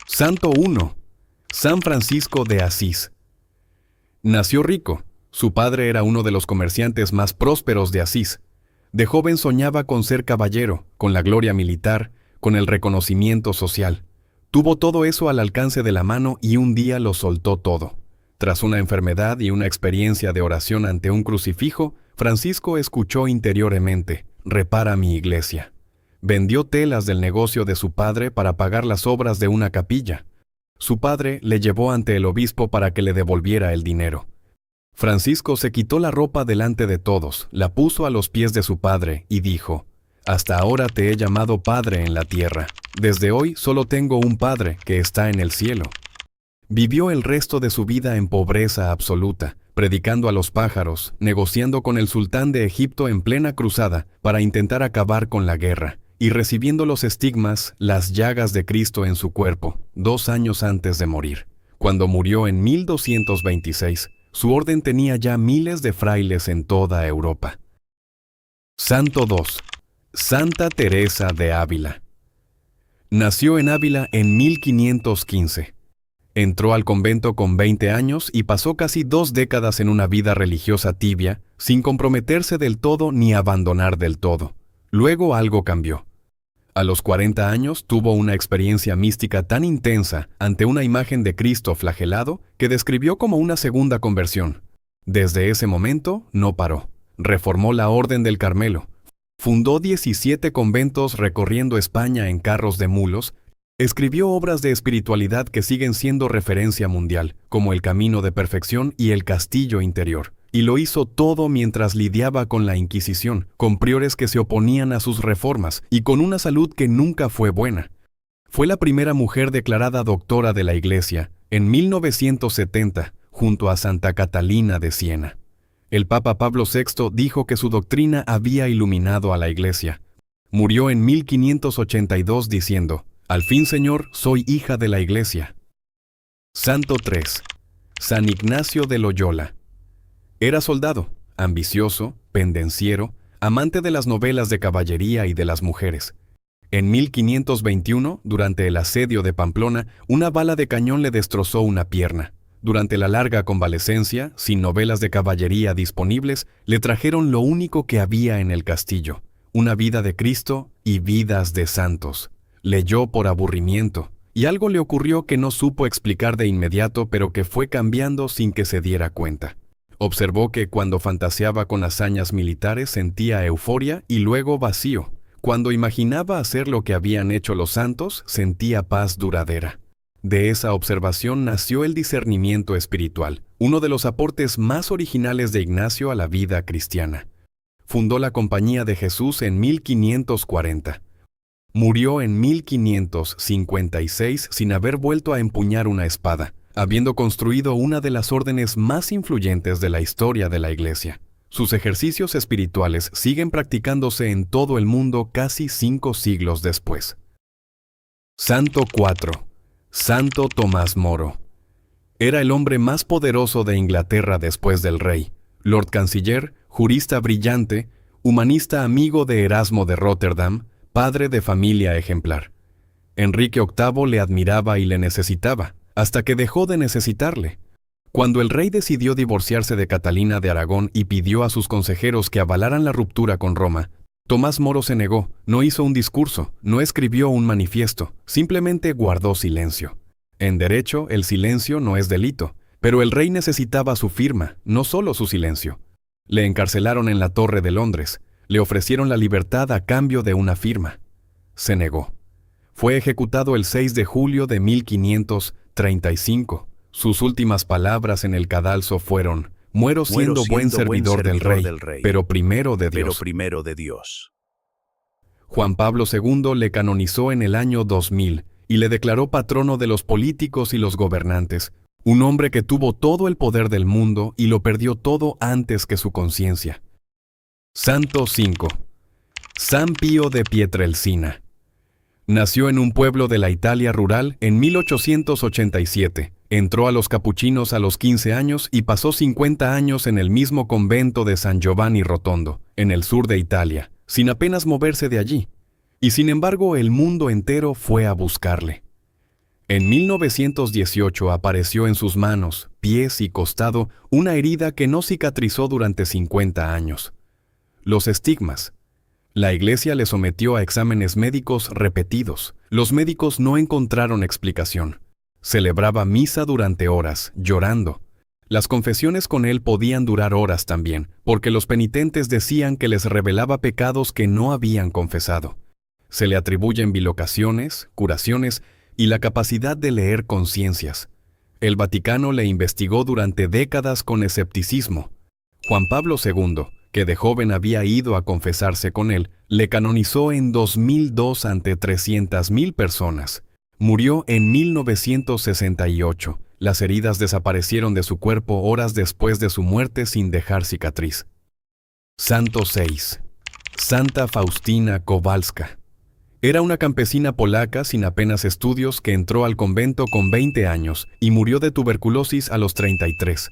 Santo 1. San Francisco de Asís. Nació rico. Su padre era uno de los comerciantes más prósperos de Asís. De joven soñaba con ser caballero, con la gloria militar, con el reconocimiento social. Tuvo todo eso al alcance de la mano y un día lo soltó todo. Tras una enfermedad y una experiencia de oración ante un crucifijo, Francisco escuchó interiormente: «Repara mi iglesia». Vendió telas del negocio de su padre para pagar las obras de una capilla. Su padre le llevó ante el obispo para que le devolviera el dinero. Francisco se quitó la ropa delante de todos, la puso a los pies de su padre y dijo: «Hasta ahora te he llamado Padre en la tierra. Desde hoy solo tengo un Padre que está en el cielo». Vivió el resto de su vida en pobreza absoluta, predicando a los pájaros, negociando con el sultán de Egipto en plena cruzada para intentar acabar con la guerra, y recibiendo los estigmas, las llagas de Cristo en su cuerpo, 2 años antes de morir. Cuando murió en 1226, su orden tenía ya miles de frailes en toda Europa. Santo 2. Santa Teresa de Ávila. Nació en Ávila en 1515. Entró al convento con 20 años y pasó casi 2 décadas en una vida religiosa tibia, sin comprometerse del todo ni abandonar del todo. Luego algo cambió. A los 40 años tuvo una experiencia mística tan intensa ante una imagen de Cristo flagelado que describió como una segunda conversión. Desde ese momento no paró. Reformó la Orden del Carmelo. Fundó 17 conventos recorriendo España en carros de mulos. Escribió obras de espiritualidad que siguen siendo referencia mundial, como El Camino de Perfección y El Castillo Interior. Y lo hizo todo mientras lidiaba con la Inquisición, con priores que se oponían a sus reformas y con una salud que nunca fue buena. Fue la primera mujer declarada doctora de la Iglesia en 1970, junto a Santa Catalina de Siena. El Papa Pablo VI dijo que su doctrina había iluminado a la Iglesia. Murió en 1582 diciendo: «Al fin, Señor, soy hija de la Iglesia». Santo 3. San Ignacio de Loyola. Era soldado, ambicioso, pendenciero, amante de las novelas de caballería y de las mujeres. En 1521, durante el asedio de Pamplona, una bala de cañón le destrozó una pierna. Durante la larga convalecencia, sin novelas de caballería disponibles, le trajeron lo único que había en el castillo: una vida de Cristo y vidas de santos. Leyó por aburrimiento, y algo le ocurrió que no supo explicar de inmediato, pero que fue cambiando sin que se diera cuenta. Observó que cuando fantaseaba con hazañas militares sentía euforia y luego vacío. Cuando imaginaba hacer lo que habían hecho los santos, sentía paz duradera. De esa observación nació el discernimiento espiritual, uno de los aportes más originales de Ignacio a la vida cristiana. Fundó la Compañía de Jesús en 1540. Murió en 1556 sin haber vuelto a empuñar una espada, habiendo construido una de las órdenes más influyentes de la historia de la Iglesia. Sus ejercicios espirituales siguen practicándose en todo el mundo casi 5 siglos después. Santo 4. Santo Tomás Moro. Era el hombre más poderoso de Inglaterra después del rey, Lord Canciller, jurista brillante, humanista amigo de Erasmo de Rotterdam, padre de familia ejemplar. Enrique VIII le admiraba y le necesitaba, hasta que dejó de necesitarle. Cuando el rey decidió divorciarse de Catalina de Aragón y pidió a sus consejeros que avalaran la ruptura con Roma, Tomás Moro se negó, no hizo un discurso, no escribió un manifiesto, simplemente guardó silencio. En derecho, el silencio no es delito, pero el rey necesitaba su firma, no solo su silencio. Le encarcelaron en la Torre de Londres, le ofrecieron la libertad a cambio de una firma. Se negó. Fue ejecutado el 6 de julio de 1535. Sus últimas palabras en el cadalso fueron: «Muero siendo buen servidor del rey, pero primero de Dios». Juan Pablo II le canonizó en el año 2000 y le declaró patrono de los políticos y los gobernantes, un hombre que tuvo todo el poder del mundo y lo perdió todo antes que su conciencia. Santo 5. San Pío de Pietrelcina. Nació en un pueblo de la Italia rural en 1887. Entró a los capuchinos a los 15 años y pasó 50 años en el mismo convento de San Giovanni Rotondo, en el sur de Italia, sin apenas moverse de allí. Y sin embargo, el mundo entero fue a buscarle. En 1918 apareció en sus manos, pies y costado una herida que no cicatrizó durante 50 años. Los estigmas. La Iglesia le sometió a exámenes médicos repetidos. Los médicos no encontraron explicación. Celebraba misa durante horas, llorando. Las confesiones con él podían durar horas también, porque los penitentes decían que les revelaba pecados que no habían confesado. Se le atribuyen bilocaciones, curaciones y la capacidad de leer conciencias. El Vaticano le investigó durante décadas con escepticismo. Juan Pablo II, que de joven había ido a confesarse con él, le canonizó en 2002 ante 300.000 personas. Murió en 1968. Las heridas desaparecieron de su cuerpo horas después de su muerte sin dejar cicatriz. Santo 6. Santa Faustina Kowalska. Era una campesina polaca sin apenas estudios que entró al convento con 20 años y murió de tuberculosis a los 33.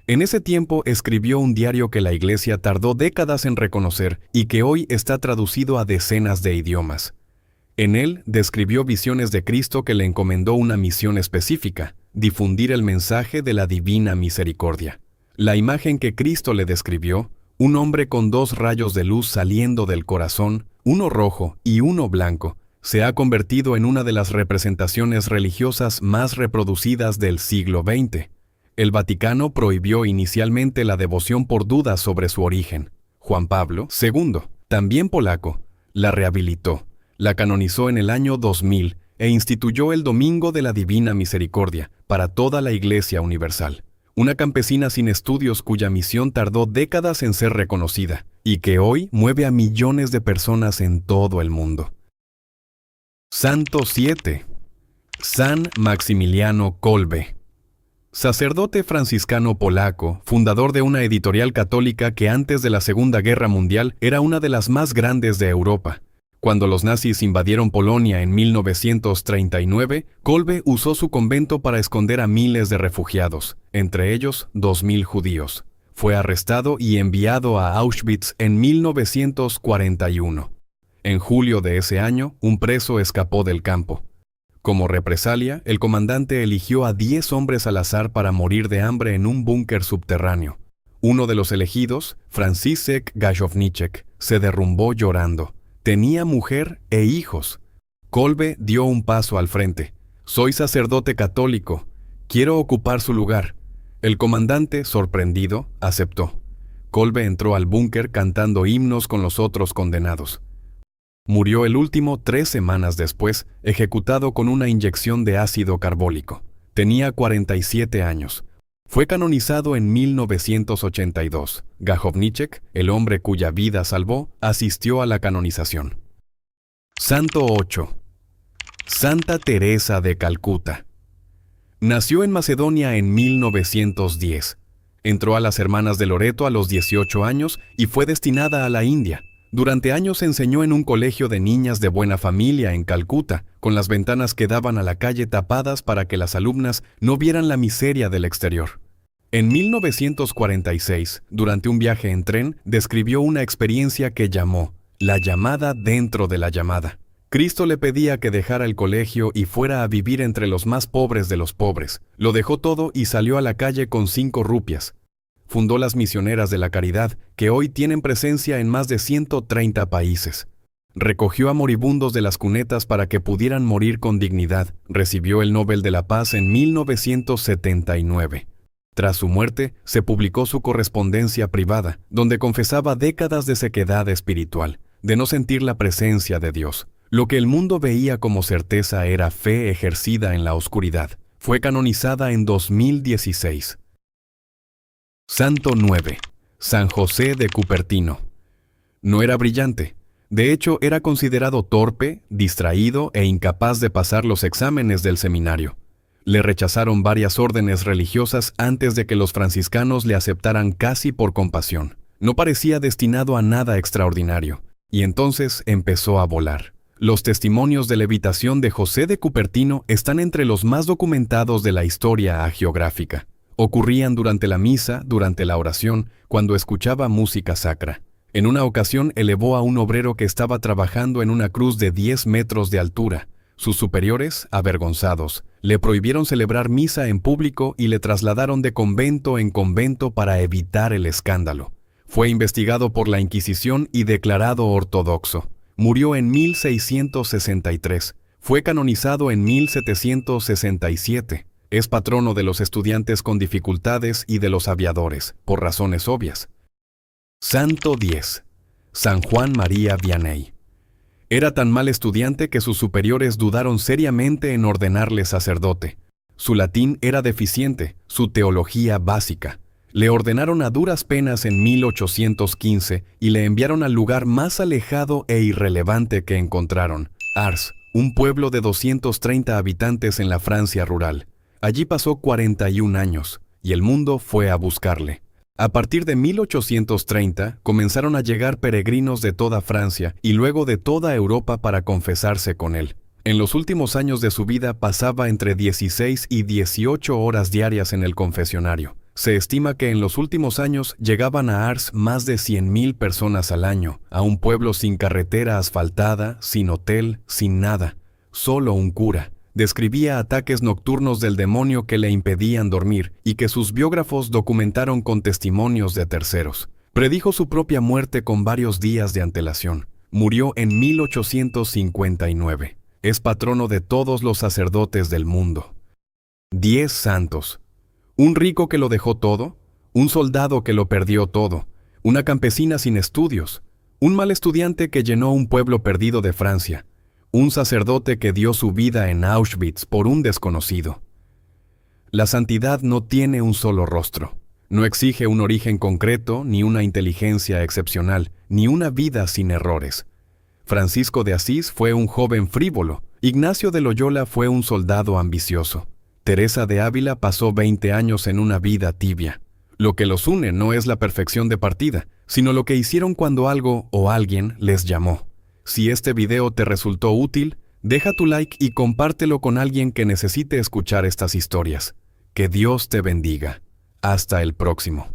En ese tiempo escribió un diario que la Iglesia tardó décadas en reconocer y que hoy está traducido a decenas de idiomas. En él describió visiones de Cristo que le encomendó una misión específica: difundir el mensaje de la divina misericordia. La imagen que Cristo le describió, un hombre con 2 rayos de luz saliendo del corazón, uno rojo y uno blanco, se ha convertido en una de las representaciones religiosas más reproducidas del siglo XX. El Vaticano prohibió inicialmente la devoción por dudas sobre su origen. Juan Pablo II, también polaco, la rehabilitó, la canonizó en el año 2000 e instituyó el Domingo de la Divina Misericordia para toda la Iglesia Universal. Una campesina sin estudios cuya misión tardó décadas en ser reconocida y que hoy mueve a millones de personas en todo el mundo. Santo 7. San Maximiliano Kolbe. Sacerdote franciscano polaco, fundador de una editorial católica que antes de la Segunda Guerra Mundial era una de las más grandes de Europa. Cuando los nazis invadieron Polonia en 1939, Kolbe usó su convento para esconder a miles de refugiados, entre ellos 2.000 judíos. Fue arrestado y enviado a Auschwitz en 1941. En julio de ese año, un preso escapó del campo. Como represalia, el comandante eligió a 10 hombres al azar para morir de hambre en un búnker subterráneo. Uno de los elegidos, Franciszek Gajowniczek, se derrumbó llorando. Tenía mujer e hijos. Kolbe dio un paso al frente. «Soy sacerdote católico. Quiero ocupar su lugar». El comandante, sorprendido, aceptó. Kolbe entró al búnker cantando himnos con los otros condenados. Murió el último 3 semanas después, ejecutado con una inyección de ácido carbólico. Tenía 47 años. Fue canonizado en 1982. Gajowniczek, el hombre cuya vida salvó, asistió a la canonización. Santo 8. Santa Teresa de Calcuta. Nació en Macedonia en 1910. Entró a las Hermanas de Loreto a los 18 años y fue destinada a la India. Durante años enseñó en un colegio de niñas de buena familia en Calcuta, con las ventanas que daban a la calle tapadas para que las alumnas no vieran la miseria del exterior. En 1946, durante un viaje en tren, describió una experiencia que llamó la llamada dentro de la llamada. Cristo le pedía que dejara el colegio y fuera a vivir entre los más pobres de los pobres. Lo dejó todo y salió a la calle con 5 rupias. Fundó las Misioneras de la Caridad, que hoy tienen presencia en más de 130 países. Recogió a moribundos de las cunetas para que pudieran morir con dignidad. Recibió el Nobel de la Paz en 1979. Tras su muerte, se publicó su correspondencia privada, donde confesaba décadas de sequedad espiritual, de no sentir la presencia de Dios. Lo que el mundo veía como certeza era fe ejercida en la oscuridad. Fue canonizada en 2016. Santo 9. San José de Cupertino. No era brillante. De hecho, era considerado torpe, distraído e incapaz de pasar los exámenes del seminario. Le rechazaron varias órdenes religiosas antes de que los franciscanos le aceptaran casi por compasión. No parecía destinado a nada extraordinario, y entonces empezó a volar. Los testimonios de levitación de José de Cupertino están entre los más documentados de la historia hagiográfica. Ocurrían durante la misa, durante la oración, cuando escuchaba música sacra. En una ocasión elevó a un obrero que estaba trabajando en una cruz de 10 metros de altura. Sus superiores, avergonzados, le prohibieron celebrar misa en público y le trasladaron de convento en convento para evitar el escándalo. Fue investigado por la Inquisición y declarado ortodoxo. Murió en 1663. Fue canonizado en 1767. Es patrono de los estudiantes con dificultades y de los aviadores, por razones obvias. Santo 10. San Juan María Vianney. Era tan mal estudiante que sus superiores dudaron seriamente en ordenarle sacerdote. Su latín era deficiente, su teología básica. Le ordenaron a duras penas en 1815 y le enviaron al lugar más alejado e irrelevante que encontraron, Ars, un pueblo de 230 habitantes en la Francia rural. Allí pasó 41 años, y el mundo fue a buscarle. A partir de 1830 comenzaron a llegar peregrinos de toda Francia y luego de toda Europa para confesarse con él. En los últimos años de su vida pasaba entre 16 y 18 horas diarias en el confesionario. Se estima que en los últimos años llegaban a Ars más de 100.000 personas al año, a un pueblo sin carretera asfaltada, sin hotel, sin nada, solo un cura. Describía ataques nocturnos del demonio que le impedían dormir y que sus biógrafos documentaron con testimonios de terceros. Predijo su propia muerte con varios días de antelación. Murió en 1859. Es patrono de todos los sacerdotes del mundo. 10 santos. Un rico que lo dejó todo, un soldado que lo perdió todo, una campesina sin estudios, un mal estudiante que llenó un pueblo perdido de Francia, un sacerdote que dio su vida en Auschwitz por un desconocido. La santidad no tiene un solo rostro. No exige un origen concreto, ni una inteligencia excepcional, ni una vida sin errores. Francisco de Asís fue un joven frívolo. Ignacio de Loyola fue un soldado ambicioso. Teresa de Ávila pasó 20 años en una vida tibia. Lo que los une no es la perfección de partida, sino lo que hicieron cuando algo o alguien les llamó. Si este video te resultó útil, deja tu like y compártelo con alguien que necesite escuchar estas historias. Que Dios te bendiga. Hasta el próximo.